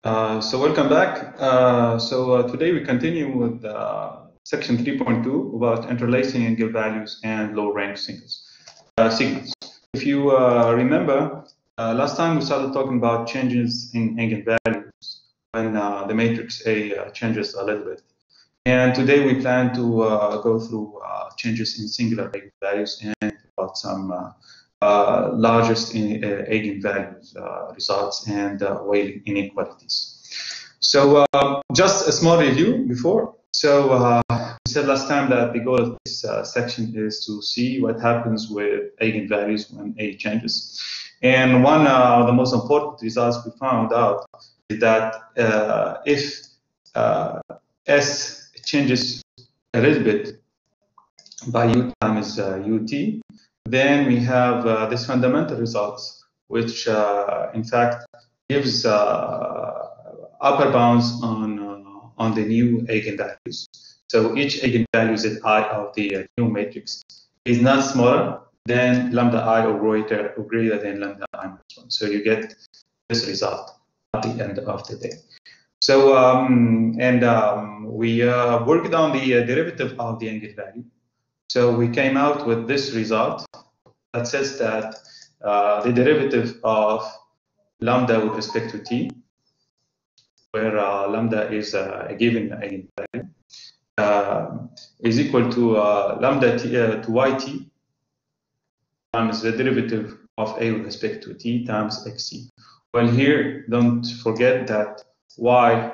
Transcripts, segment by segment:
So welcome back. Today we continue with section 3.2 about interlacing eigenvalues and low-rank signals. If you remember, last time we started talking about changes in eigenvalues when the matrix A changes a little bit. And today we plan to go through changes in singular eigenvalues and about some largest eigenvalues results and Weyl inequalities. So just a small review before. So we said last time that the goal of this section is to see what happens with eigenvalues when A changes. And one of the most important results we found out is that if S changes a little bit by U times UT, then we have this fundamental results, which in fact gives upper bounds on the new eigenvalues. So each eigenvalue Z I of the new matrix is not smaller than lambda I or greater than lambda I minus 1. So you get this result at the end of the day. So we worked on the derivative of the eigenvalue. So we came out with this result that says that the derivative of lambda with respect to t, where lambda is a given eigenvalue, is equal to lambda t, to yt times the derivative of a with respect to t times xt. Well, here, don't forget that y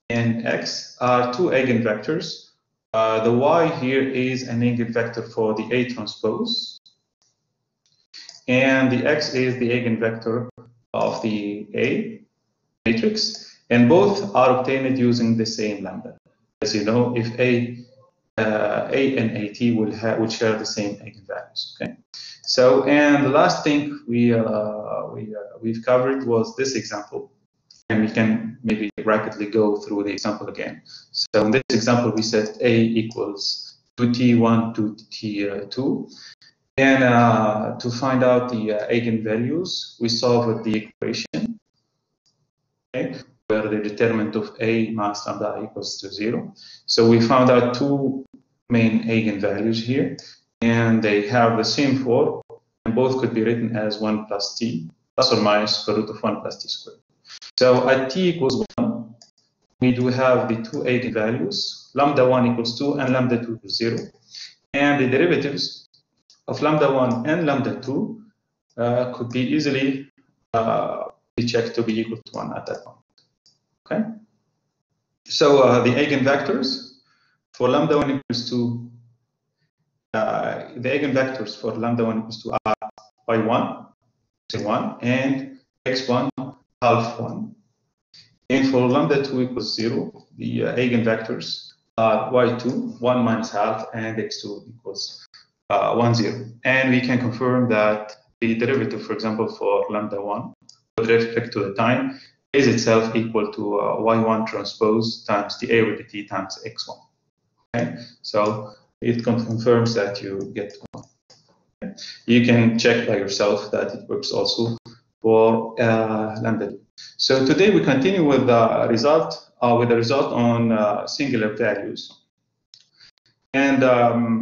and x are two eigenvectors. The y here is an eigenvector for the A transpose, and the x is the eigenvector of the A matrix, and both are obtained using the same lambda. As you know, if A and AT will share the same eigenvalues. Okay. So, and the last thing we've covered was this example, and we can maybe rapidly go through the example again. So in this example, we set A equals 2t1 to t2. And to find out the eigenvalues, we solve the equation, okay, where the determinant of A minus lambda equals to 0. So we found out two main eigenvalues here, and they have the same form, and both could be written as 1 plus t, plus or minus square root of 1 plus t squared. So at t equals 1, we do have the two eigenvalues, lambda 1 equals 2 and lambda 2 equals 0. And the derivatives of lambda 1 and lambda 2 could be easily be checked to be equal to 1 at that point. Okay? So the eigenvectors for lambda 1 equals to, the eigenvectors for lambda 1 equals to are y1, 1, and x1, half 1. And for lambda 2 equals 0, the eigenvectors are y2, 1 minus half, and x2 equals 1, 0. And we can confirm that the derivative, for example, for lambda 1 with respect to the time is itself equal to y1 transpose times the A with the t times x1. Okay, so it confirms that you get 1. Okay. You can check by yourself that it works also for lambda 2. So today we continue with the result on singular values. And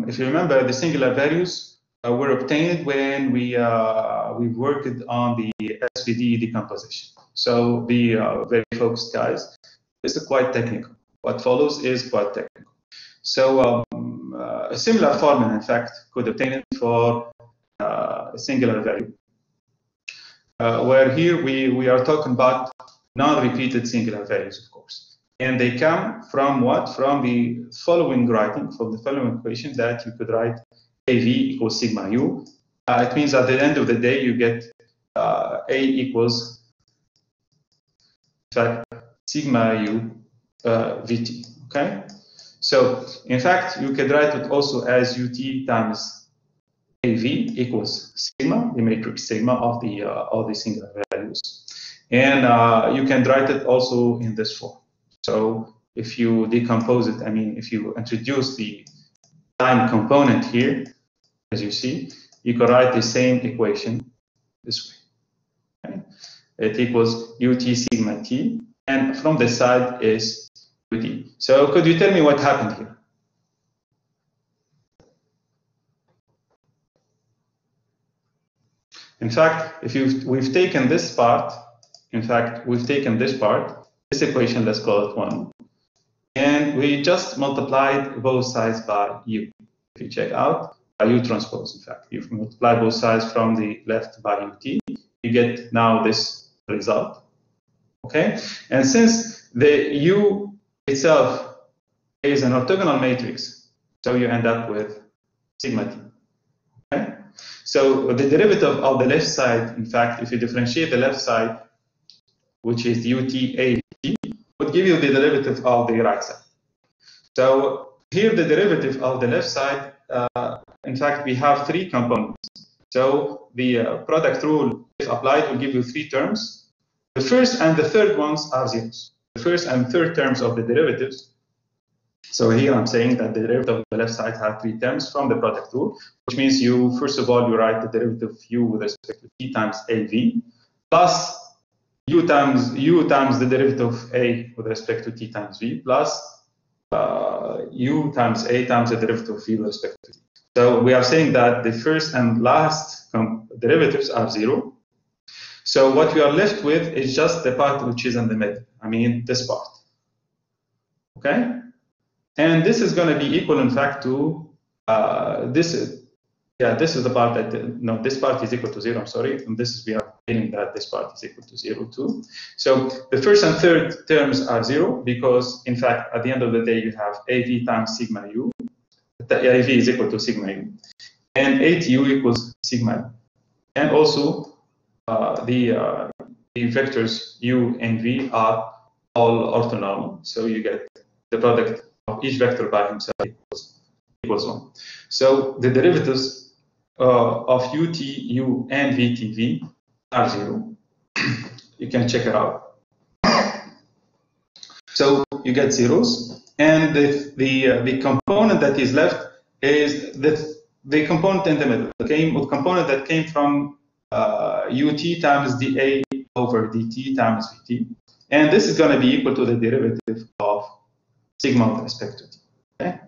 if you remember, the singular values were obtained when we worked on the SVD decomposition. So be very focused, guys. This is quite technical. What follows is quite technical. So a similar formula, in fact, could obtain it for a singular value. Where here we are talking about non-repeated singular values, of course. And they come from what? From the following writing, from the following equation that you could write AV equals sigma U. It means at the end of the day, you get A equals, in fact, sigma U VT, okay? So, in fact, you could write it also as UT times AV equals sigma, the matrix sigma of the singular values. And you can write it also in this form. So if you decompose it, I mean, if you introduce the time component here, as you see, you can write the same equation this way. Okay? It equals UT sigma T, and from this side is UT. So could you tell me what happened here? In fact, if we've taken this part, this equation, let's call it 1, and we just multiplied both sides by U. If you check out, by U transpose, in fact, if you multiply both sides from the left by UT, you get now this result. Okay? And since the U itself is an orthogonal matrix, so you end up with sigma t. Okay? So the derivative of the left side, in fact, if you differentiate the left side, which is UT would give you the derivative of the right side. So here the derivative of the left side, in fact, we have 3 components. So the product rule, if applied, will give you 3 terms. The first and the third ones are zeros. The first and third terms of the derivatives. So here I'm saying that the derivative of the left side has 3 terms from the product rule, which means you, first of all, you write the derivative of u with respect to t times AV, plus u times the derivative of a with respect to t times v, plus u times a times the derivative of v with respect to t. So we are saying that the first and last derivatives are 0. So what we are left with is just the part which is in the middle. I mean, this part. Okay? And this is going to be equal, in fact, to this is the part that, no, this part is equal to 0, I'm sorry. And this is, we are feeling that this part is equal to 0 too. So the first and third terms are 0 because, in fact, at the end of the day, you have AV times sigma u. The AV is equal to sigma u. And ATU equals sigma u. And also, the vectors u and v are all orthonormal. So you get the product of each vector by himself equals 1. So the derivatives of ut, u, and vtv are 0. You can check it out. So you get zeros, and the component that is left is the component in the middle, the component that came from ut times dA over dt times vt, and this is going to be equal to the derivative of sigma with respect to t. Okay?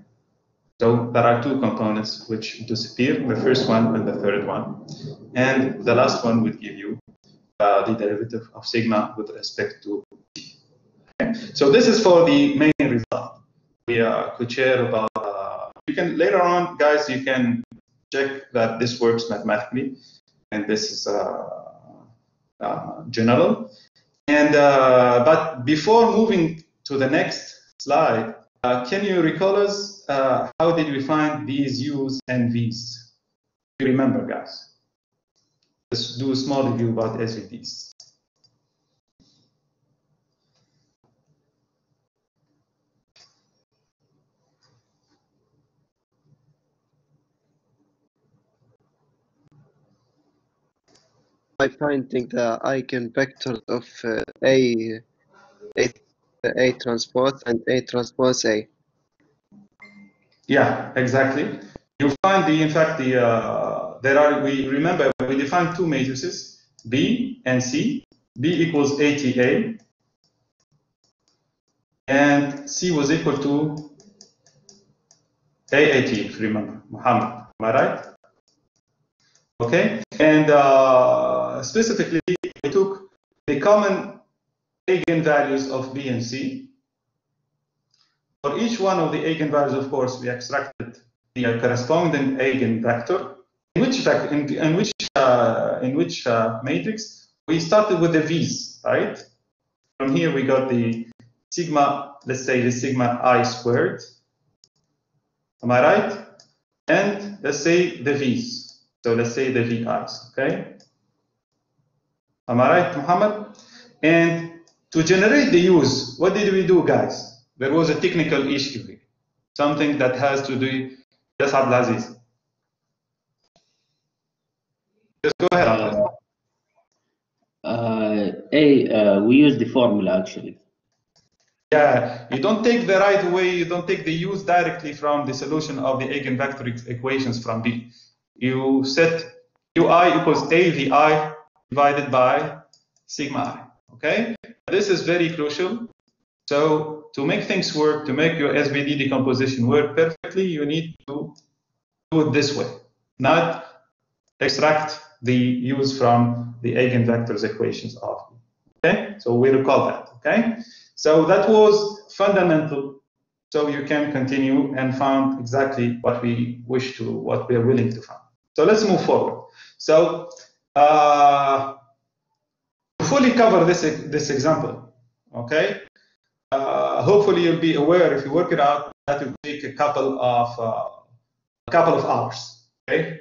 So there are 2 components which disappear, the first one and the third one, and the last one would give you the derivative of sigma with respect to t. Okay? So this is for the main result. We could share about. You can later on, guys. You can check that this works mathematically, and this is general. And but before moving to the next slide, can you recall us how did we find these u's and v's? You remember, guys? Let's do a small review about SVDs. By finding the eigenvectors of A transpose and A transpose A. Yeah, exactly. You find in fact, we remember we defined 2 matrices, B and C. B equals ATA, and C was equal to AAT, if you remember, Muhammad. Am I right? Okay, and specifically, we took the common eigenvalues of B and C. For each one of the eigenvalues, of course, we extracted the corresponding eigenvector. In which matrix we started with the V's, right? From here we got the sigma, let's say the sigma I squared. Am I right? And let's say the V's. So let's say the VI's, okay? Am I right, Muhammad? And to generate the U's, what did we do, guys? There was a technical issue here. Something that has to do, yes, Abdulaziz. Just go ahead. We use the formula actually. Yeah, you don't take the right way, you don't take the U's directly from the solution of the eigenvector equations from B. You set Ui equals AVI divided by sigma I. Okay, this is very crucial. So to make things work, to make your SVD decomposition work perfectly, you need to do it this way, not extract the use from the eigenvectors equations of. Okay, so we recall that. Okay, so that was fundamental. So you can continue and find exactly what we wish to, what we are willing to find. So let's move forward. So to fully cover this example, okay, hopefully you'll be aware if you work it out that will take a couple of hours, okay,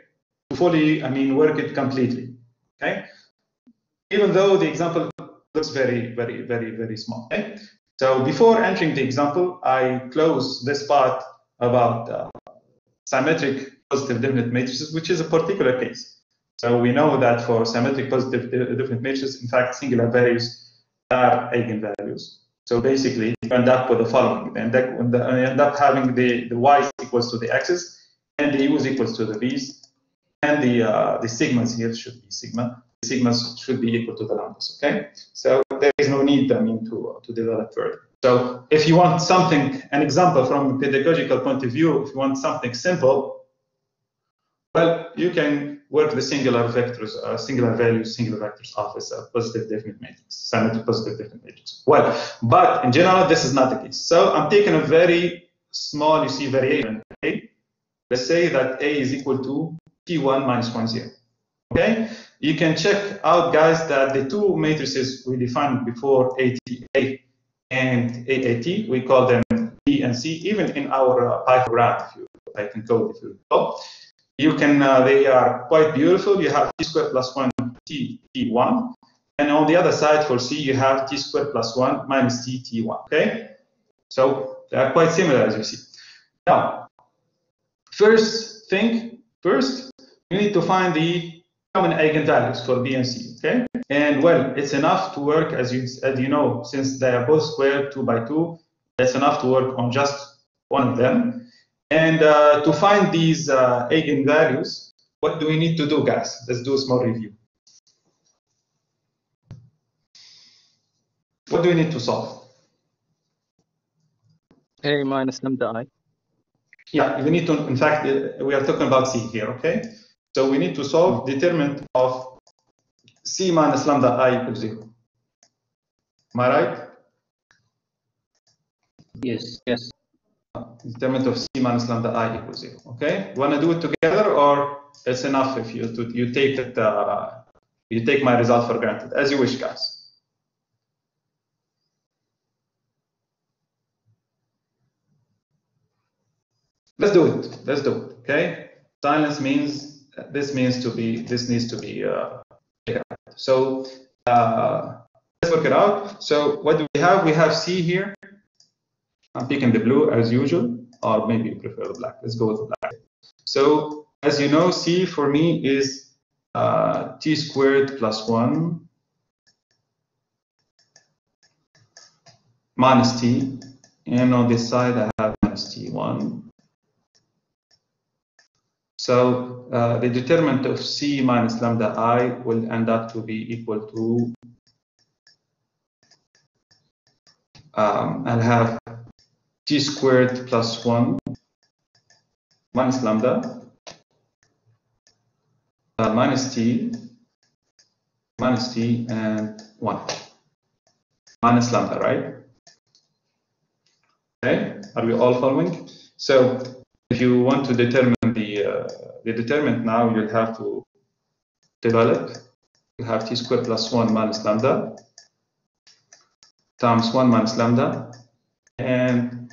to fully, work it completely, okay. Even though the example looks very, very, very, very small. Okay? So before entering the example, I close this part about symmetric positive definite matrices, which is a particular case. So we know that for symmetric positive definite matrices, in fact, singular values are eigenvalues. So basically, you end up with the following. You end up having the y's equals to the x's, and the u's equals to the v's, and the sigmas here should be sigma. The sigmas should be equal to the lambdas. Okay, so there is no need, to develop further. So if you want something, an example from a pedagogical point of view, if you want something simple, well, you can work the singular vectors, singular values, singular vectors of a positive definite matrix, symmetric positive definite matrix. Well, but in general, this is not the case. So I'm taking a very small, variation. Okay? Let's say that A is equal to T1 minus 1, 0. Okay? You can check out, guys, that the two matrices we defined before, ATA and AAT, we call them B and C, even in our Python, if you Python code, if you recall. You can, they are quite beautiful. You have T squared plus 1 T1. And on the other side for C, you have T squared plus 1 minus T1. Okay? So they are quite similar, as you see. Now, first, you need to find the common eigenvalues for B and C. Okay? And well, it's enough to work, as you know, since they are both squared 2 by 2, it's enough to work on just one of them. And to find these eigenvalues, what do we need to do, guys? Let's do a small review. What do we need to solve? A minus lambda I. Yeah, we need to, in fact, we are talking about C here, okay? So we need to solve determinant of C minus lambda I equals 0. Am I right? Yes, yes. Determinant of C minus lambda I equals 0. Okay, want to do it together, or it's enough if you take it, you take my result for granted, as you wish, guys. Let's do it. Let's do it. Okay. Silence means this needs to be figured out. So let's work it out. So what do we have? We have C here. I'm picking the blue as usual, or maybe you prefer the black. Let's go with the black. So as you know, C for me is T squared plus 1 minus T, and on this side I have minus T1. So the determinant of C minus lambda I will end up to be equal to, I'll have T squared plus 1 minus lambda minus T and 1 minus lambda, right? Okay, are we all following? So if you want to determine the determinant now, you'll have to develop. You have T squared plus 1 minus lambda times 1 minus lambda, and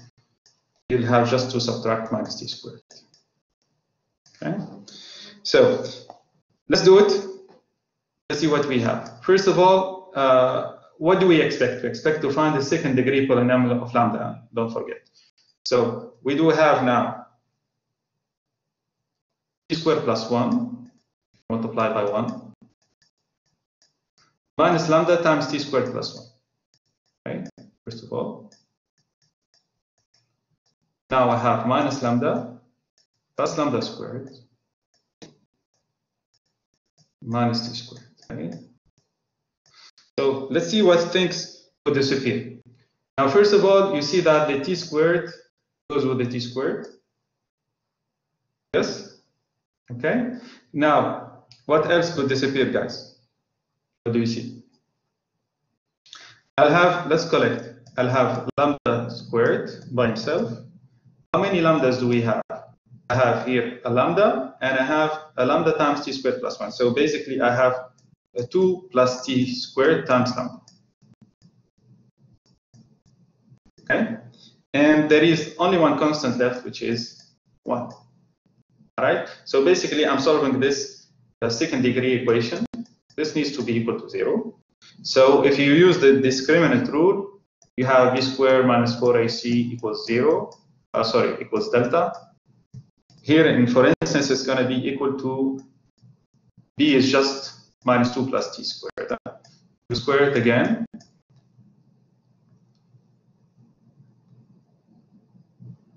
you'll have just to subtract minus T squared. Okay, so let's do it. Let's see what we have. First of all, what do we expect? We expect to find the second degree polynomial of lambda, don't forget. So we do have now T squared plus 1 multiplied by 1 minus lambda times T squared plus 1. Okay, first of all. Now I have minus lambda plus lambda squared minus T squared. Okay. So let's see what things could disappear. Now, first of all, you see that the t squared goes with the t squared. Yes? Okay. Now, what else could disappear, guys? What do you see? I'll have, let's collect. I'll have lambda squared by itself. How many lambdas do we have? I have here a lambda, and I have a lambda times t squared plus 1. So basically, I have a 2 plus t squared times lambda. Okay? And there is only one constant left, which is 1. All right? So basically, I'm solving this second degree equation. This needs to be equal to 0. So if you use the discriminant rule, you have b squared minus 4ac equals 0. Equals delta. Here, for instance, it's going to be equal to b is just minus 2 plus t squared. You square it again.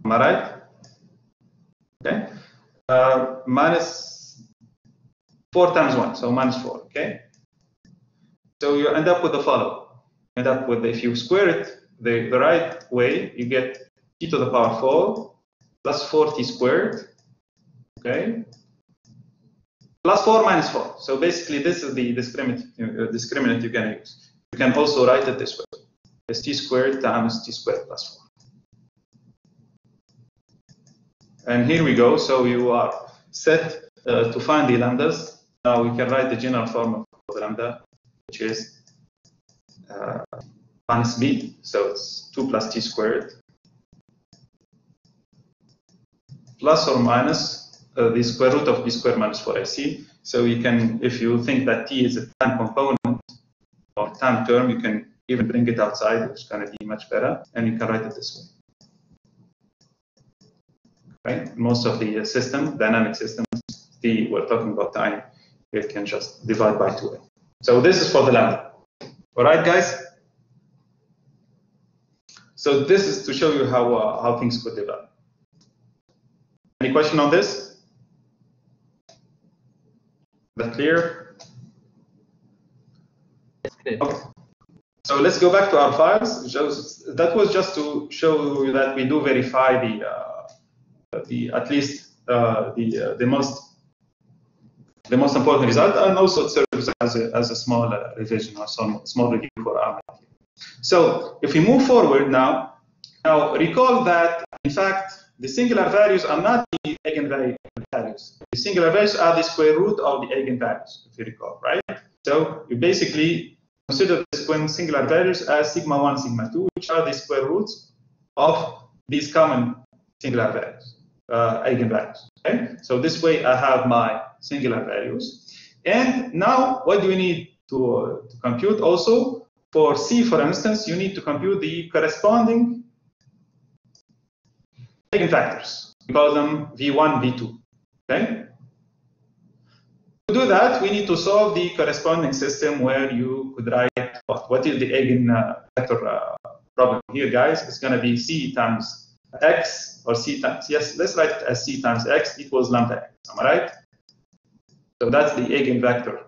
Am I right? Okay. Minus 4 times 1, so minus 4. Okay. So you end up with the following. End up with, if you square it the right way, you get t to the power 4 plus 4t squared. Okay. Plus 4 minus 4. So basically, this is the discriminant you can use. You can also write it this way. It's t squared times t squared plus 4. And here we go. So you are set to find the lambdas. Now we can write the general form of the lambda, which is minus b. So it's 2 plus t squared plus or minus the square root of b squared minus 4ac. So you can, if you think that t is a time component or time term, you can even bring it outside, which is going to be much better, and you can write it this way. Right? Most of the dynamic systems, we're talking about time, you can just divide by 2. So this is for the lambda. All right, guys? So this is to show you how things could develop. Any question on this? Is that clear? Okay. So let's go back to our files. That was just to show you that we do verify at least the most important result, and also it serves as a small revision or small review for our math. So if we move forward now recall that in fact the singular values are not the eigenvalues. The singular values are the square root of the eigenvalues, if you recall, right? So you basically consider the singular values as sigma 1, sigma 2, which are the square roots of these common singular values, eigenvalues. Okay? So this way I have my singular values. And now what do we need to compute also? For C, for instance, you need to compute the corresponding eigenfactors. We call them V1, V2. Okay? To do that, we need to solve the corresponding system where you could write what is the eigenvector problem here, guys. It's going to be C times X, or C times, yes, let's write it as C times X equals lambda X. Am I right? So that's the eigenvector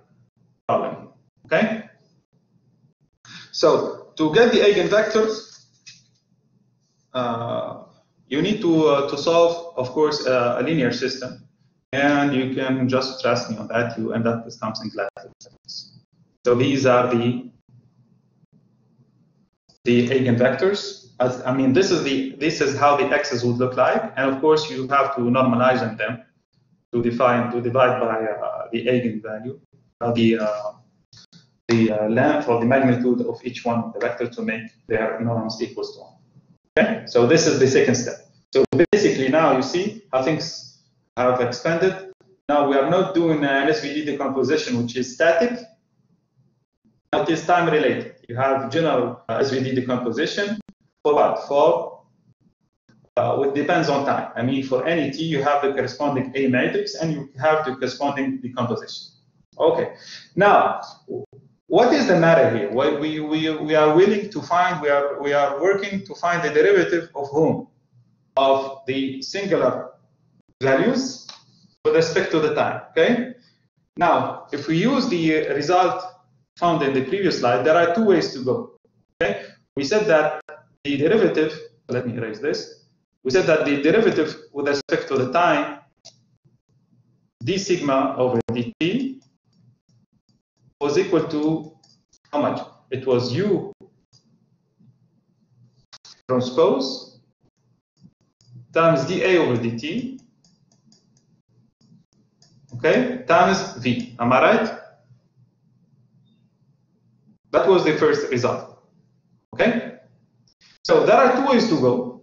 problem. Okay? So to get the eigenvectors, you need to solve, of course, a linear system. And you can just trust me on that. You end up with something like this. So these are the eigenvectors. I mean, this is how the x's would look like. And of course, you have to normalize them to divide by the eigenvalue, the length or the magnitude of each one of the vector to make their norms equals to 1. Okay, so this is the second step. So basically now you see how things have expanded. Now we are not doing an SVD decomposition, which is static. It is time related. You have general SVD decomposition for what? For it depends on time. I mean, for any t, you have the corresponding A matrix, and you have the corresponding decomposition. Okay. Now, what is the matter here? Well, we are willing to find. We are working to find the derivative of whom? Of the singular values with respect to the time. Okay. Now, if we use the result found in the previous slide, there are two ways to go. Okay, we said that the derivative. Let me erase this. We said that the derivative with respect to the time, d sigma over dt, was equal to how much? It was u transpose times dA over dt, okay, times v. Am I right? That was the first result. Okay? So there are two ways to go.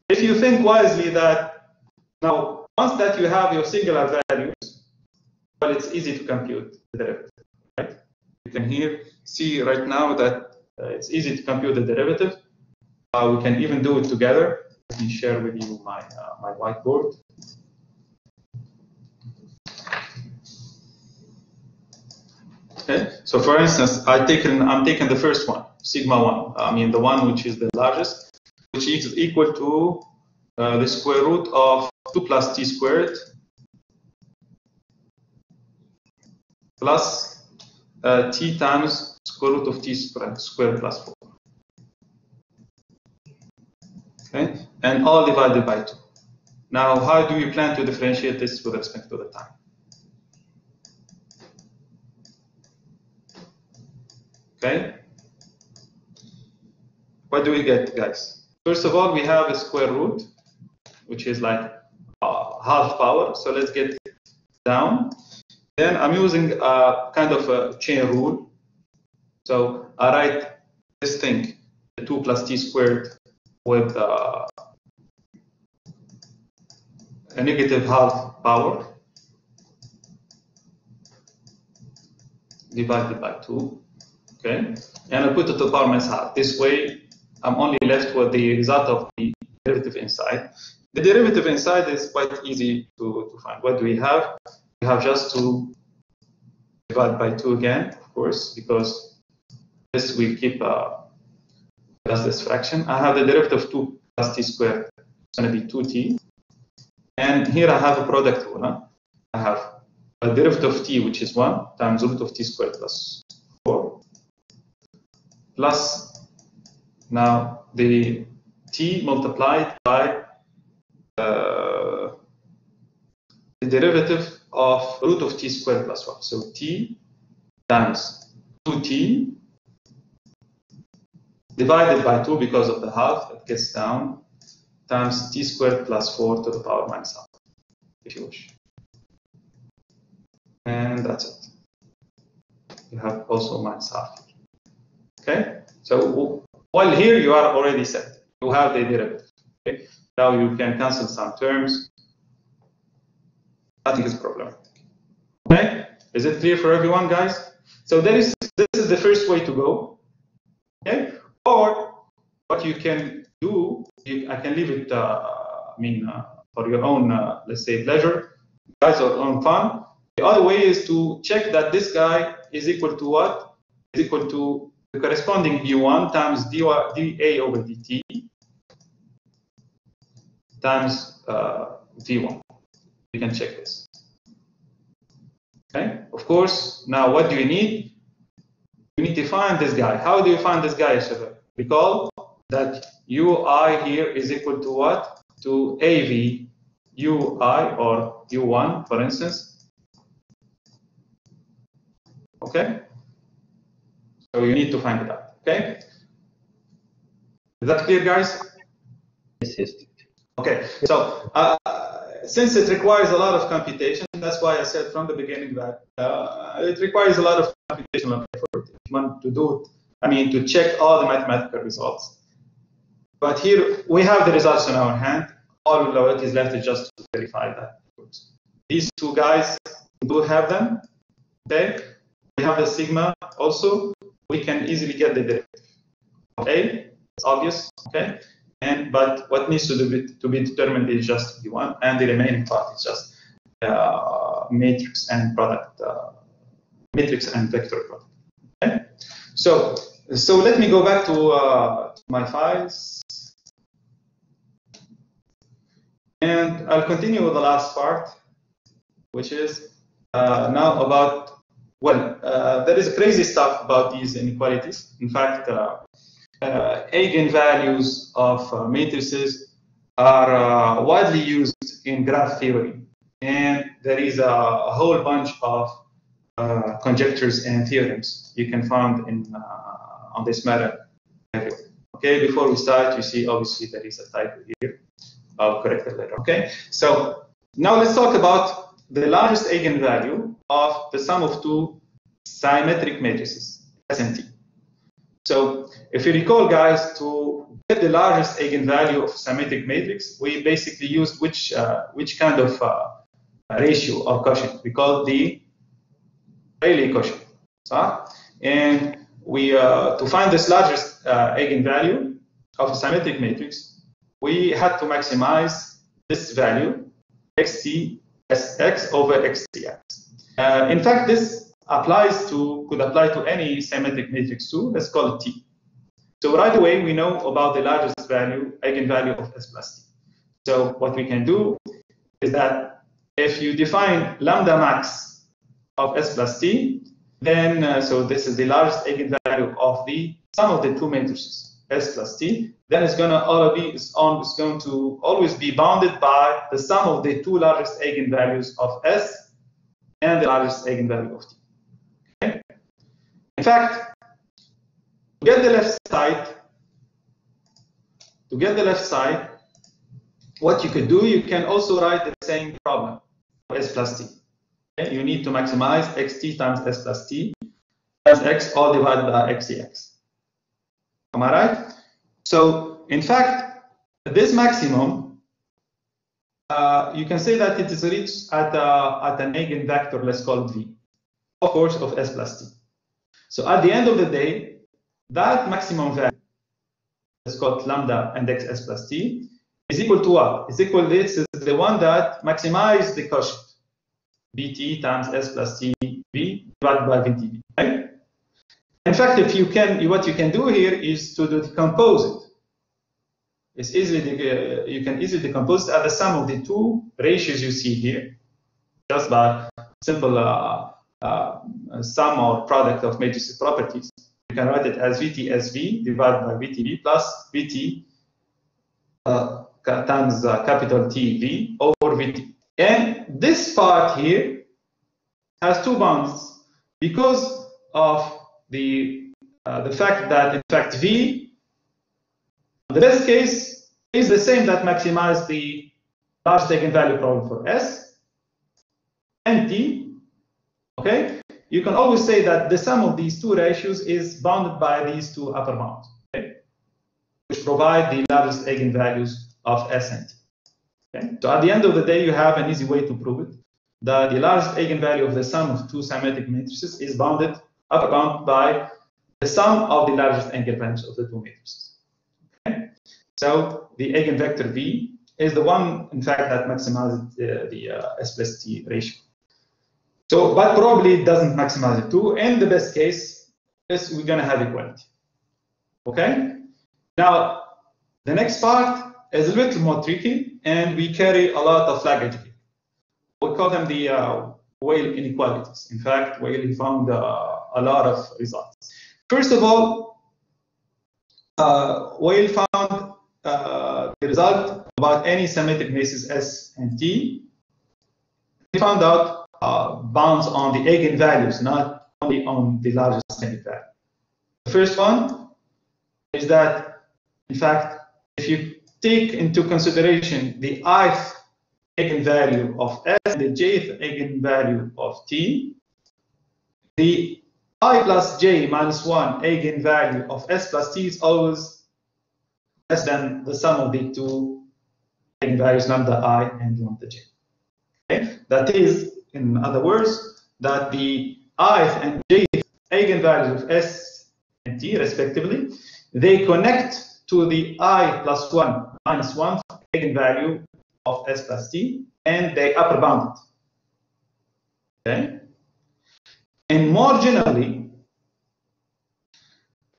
If you think wisely that now, once that you have your singular values, well, it's easy to compute the derivative, right? You can here see right now that it's easy to compute the derivative. We can even do it together. Let me share with you my my whiteboard. Okay. So for instance, I'm taking the first one, sigma 1. I mean the one which is the largest, which is equal to the square root of 2 plus t squared plus t times square root of t squared plus 4. Okay, and all divided by 2. Now, how do you plan to differentiate this with respect to the time? Okay, what do we get, guys? First of all, we have a square root, which is like half power. So let's get down. Then I'm using a kind of a chain rule. So I write this thing, 2 plus t squared with a negative half power divided by 2. Okay, and I put it to the power minus half. This way, I'm only left with the result of the derivative inside. The derivative inside is quite easy to find. What do we have? We have just to divide by 2 again, of course, because this will keep as this fraction. I have the derivative of 2 plus t squared. It's going to be 2t. And here I have a product rule. Huh? I have a derivative of t, which is 1, times root of t squared plus 4. Plus, now the t multiplied by the derivative of root of t squared plus 1. So t times 2t divided by 2 because of the half, it gets down, times t squared plus 4 to the power minus half, if you wish. And that's it. You have also minus half. Okay? So while here you are already set. You have the derivative. Okay? Now you can cancel some terms. Nothing is problematic. Okay? Is it clear for everyone, guys? So this is the first way to go. Okay? Or what you can do, I can leave it, for your own, let's say, pleasure, guys, or own fun. The other way is to check that this guy is equal to what? Is equal to the corresponding v1 times dA over dt times v1. You can check this. Okay. Of course. Now, what do you need? You need to find this guy. How do you find this guy, Shabab? Recall that ui here is equal to what? To AV ui or u1, for instance. Okay. So you need to find it out. Okay. Is that clear, guys? Yes. Okay. So since it requires a lot of computation, that's why I said from the beginning that it requires a lot of computational effort if you want to do it. I mean, to check all the mathematical results. But here we have the results in our hand. All that is left is just to verify that. These two guys, we do have them. Okay. We have the sigma also. We can easily get the derivative of A. It's obvious. Okay. But what needs to be determined is just v1, and the remaining part is just matrix and product, matrix and vector product. Okay. So let me go back to my files, and I'll continue with the last part, which is now about Well, there is crazy stuff about these inequalities. In fact, eigenvalues of matrices are widely used in graph theory, and there is a whole bunch of conjectures and theorems you can find in on this matter. Okay, before we start, you see obviously there is a typo here. I'll correct it later. Okay, so now let's talk about the largest eigenvalue of the sum of two symmetric matrices, S and T. So if you recall, guys, to get the largest eigenvalue of a symmetric matrix, we basically used which kind of ratio or quotient? We call the Rayleigh quotient. And we to find this largest eigenvalue of a symmetric matrix, we had to maximize this value, xt sx over xtx. In fact, this could apply to any symmetric matrix too. Let's call it T. So right away, we know about the largest eigenvalue of S plus T. So what we can do is that if you define lambda max of S plus T, then so this is the largest eigenvalue of the sum of the two matrices, S plus T, then it's going to always be bounded by the sum of the two largest eigenvalues of S and the largest eigenvalue of T. Okay? In fact, to get the left side, what you could do, you can also write the same problem for S plus T. Okay? You need to maximize xt times S plus T times x all divided by xtx. Am I right? So, in fact, this maximum, you can say that it is reached at an eigenvector, let's call it V, of course, of S plus T. So, at the end of the day, that maximum value, let's call it lambda index S plus T, is equal to what? Is equal to this is the one that maximizes the quotient, Bt times S plus T V divided by VTV. Right? In fact, what you can do here is to decompose it. It's you can easily decompose it as the sum of the two ratios you see here, just by simple sum or product of matrix properties. You can write it as Vt SV divided by VTV plus Vt times capital TV over Vt. And this part here has two bounds because of the fact that in fact V, in the best case, is the same that maximizes the largest eigenvalue problem for S and T. Okay, you can always say that the sum of these two ratios is bounded by these two upper bounds, okay, which provide the largest eigenvalues of S and T. Okay, so at the end of the day, you have an easy way to prove it. That the largest eigenvalue of the sum of two symmetric matrices is bounded upper bound by the sum of the largest eigenvalues of the two matrices. Okay? So the eigenvector V is the one, in fact, that maximizes the S plus T ratio. So, but probably it doesn't maximize it too. In the best case, is we're going to have equality. Okay? Now, the next part is a little more tricky, and we carry a lot of flaggage here. We call them the Weyl inequalities. In fact, Weyl found a lot of results. First of all, Weyl found the result about any symmetric matrices S and T. He found out bounds on the eigenvalues, not only on the largest eigenvalue. The first one is that, in fact, if you take into consideration the ith eigenvalue of S and the jth eigenvalue of T, the I plus j minus 1 eigenvalue of S plus T is always less than the sum of the two eigenvalues lambda I and lambda j. Okay? That is, in other words, that the ith and jth eigenvalues of S and T, respectively, they connect to the I plus 1 minus 1 eigenvalue of S plus T, and they upper bound it. Okay? And more generally,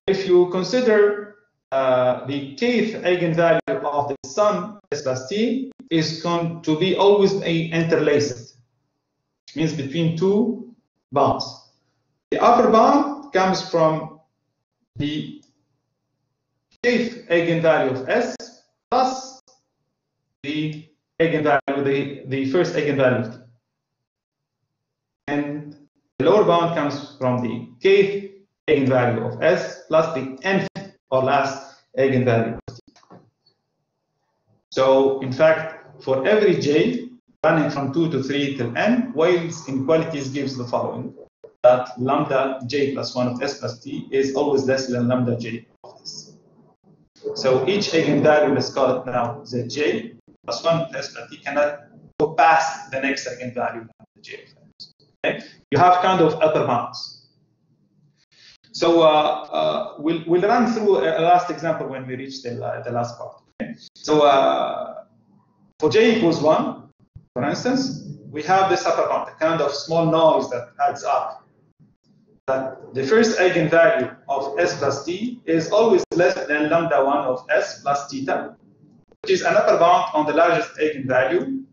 if you consider the kth eigenvalue of the sum S plus T is going to be always interlaced, which means between two bounds. The upper bound comes from the kth eigenvalue of S plus the eigenvalue, the first eigenvalue of T. And the lower bound comes from the kth eigenvalue of S plus the nth or last eigenvalue of T. So, in fact, for every j running from 2 to 3 till n, Weyl's inequalities gives the following: that lambda j plus 1 of S plus T is always less than lambda j of S. So each eigenvalue, let's call it now Zj plus 1 of S plus T, cannot go past the next eigenvalue, lambda j of S. Okay? You have kind of upper bounds. So we'll run through a last example when we reach the last part. Okay? So for j equals 1, for instance, we have this upper bound, a kind of small noise that adds up. That the first eigenvalue of S plus T is always less than lambda 1 of S plus theta, which is an upper bound on the largest eigenvalue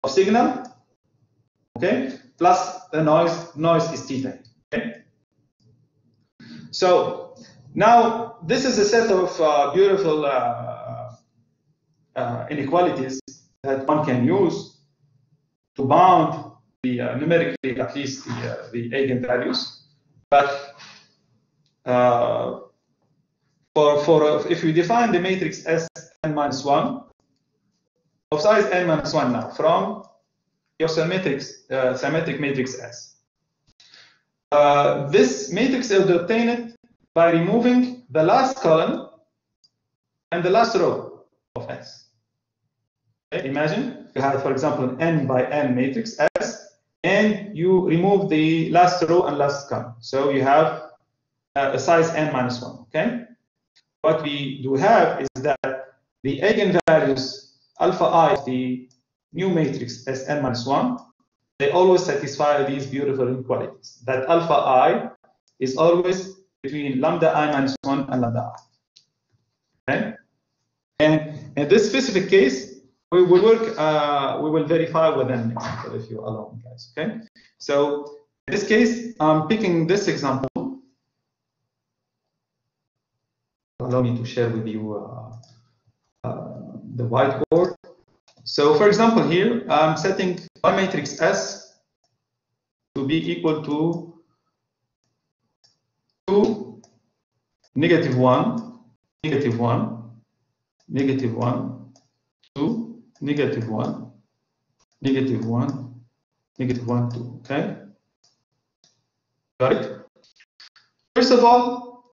of signal, okay, plus the noise is theta. Okay? So now this is a set of beautiful inequalities that one can use to bound the numerically at least the eigenvalues, but if we define the matrix S n minus 1 of size n minus 1 now from your symmetric matrix S, this matrix is obtained by removing the last column and the last row of S. Okay? Imagine you have, for example, an n by n matrix S, and you remove the last row and last column. So you have a size n minus 1. Okay. What we do have is that the eigenvalues alpha I of the new matrix S n minus 1, they always satisfy these beautiful inequalities. That alpha I is always between lambda I minus 1 and lambda I. Okay. And in this specific case, we will work. We will verify with an example if you allow me, guys. Okay. So in this case, I'm picking this example. Allow me to share with you the whiteboard. So, for example, here I'm setting my matrix S to be equal to 2, negative 1, negative 1, negative 1, 2. Negative 1, negative 1, negative 1, 2. Okay? Got it? First of all,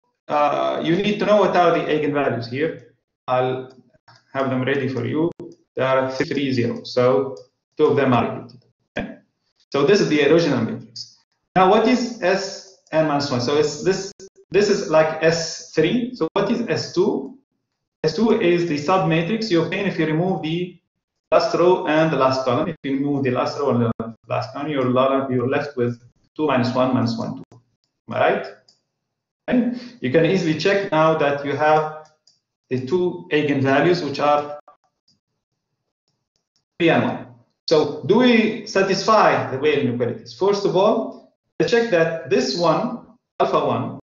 you need to know what are the eigenvalues here. I'll have them ready for you. There are 3 zeros, so 2 of them are repeated. Okay? So this is the original matrix. Now, what is S n minus 1? So it's this is like S3. So what is S2? S2 is the submatrix you obtain if you remove the last row and the last column. If you remove the last row and the last column, you're left with 2 minus 1 minus 1, 2. Am I right? Okay. You can easily check now that you have the 2 eigenvalues, which are 3 and 1. So do we satisfy the Weyl inequalities? First of all, let's check that this one, alpha 1,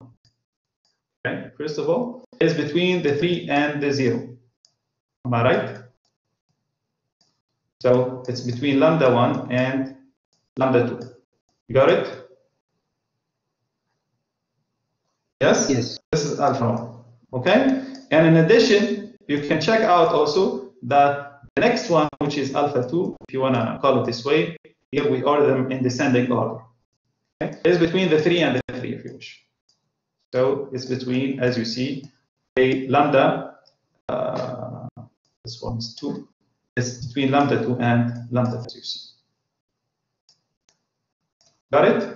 okay, first of all, is between the 3 and the 0. Am I right? So it's between lambda 1 and lambda 2. You got it? Yes? Yes. This is alpha 1. Okay? And in addition, you can check out also that the next one, which is alpha 2, if you want to call it this way, here we order them in descending order. Okay? It's between the 3 and the 3, if you wish. So it's between, as you see, a lambda, this one is 2. It's between lambda 2 and lambda 3, you see. Got it?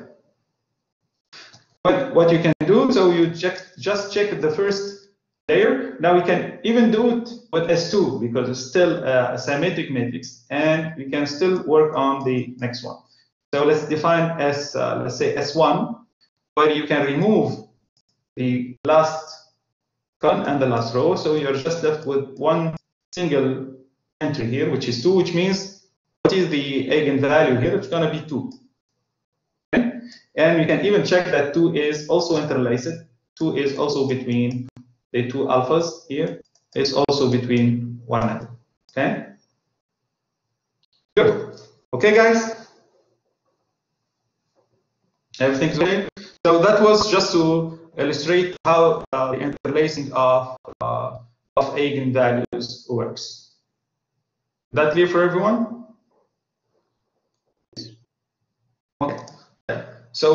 What you can do, so you just check the first layer. Now we can even do it with S2 because it's still a symmetric matrix, and we can still work on the next one. So let's define let's say S1, where you can remove the last column and the last row. So you're just left with one single entry here, which is 2, which means what is the eigenvalue here? It's going to be 2. Okay? And you can even check that 2 is also interlaced. 2 is also between the two alphas here. It's also between 1 and 2. Okay? Good. Okay, guys? Everything's okay? So that was just to illustrate how the interlacing of eigenvalues works. Is that clear for everyone? Okay. So